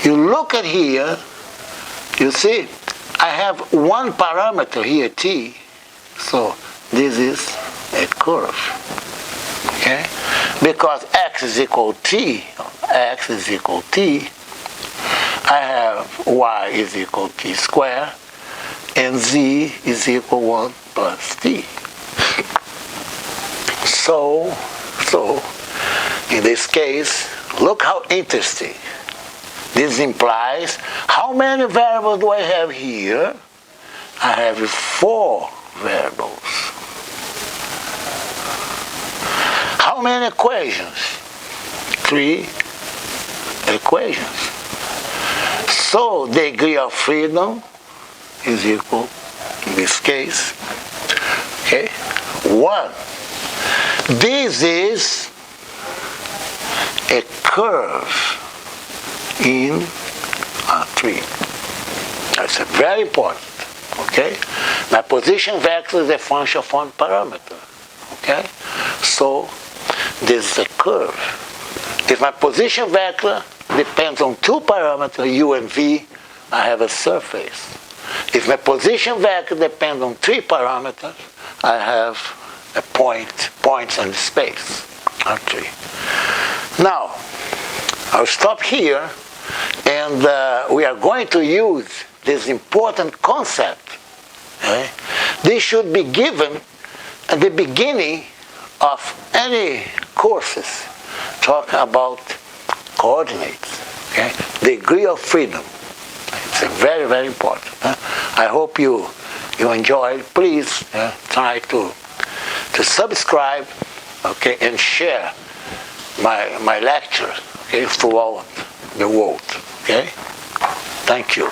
You look at here, you see, I have one parameter here, t. So this is a curve. Okay? Because x is equal t, x is equal t, I have y is equal t squared, and z is equal 1 plus t. So, in this case, look how interesting. This implies, how many variables do I have here? I have 4 variables. How many equations? 3 equations. So degree of freedom is equal, in this case, okay, 1. This is a curve in R3. That's very important, okay? My position vector is a function of one parameter, okay? So this is a curve. If my position vector depends on 2 parameters, u and v, I have a surface. If my position vector depends on 3 parameters, I have a points in space, R3. Now, I'll stop here, and we are going to use this important concept. Okay? This should be given at the beginning of any courses talking about coordinates, okay? Degree of freedom. It's very, very important. I hope you enjoy. Please try to subscribe, okay, and share my lectures, okay, throughout the world. Okay? Thank you.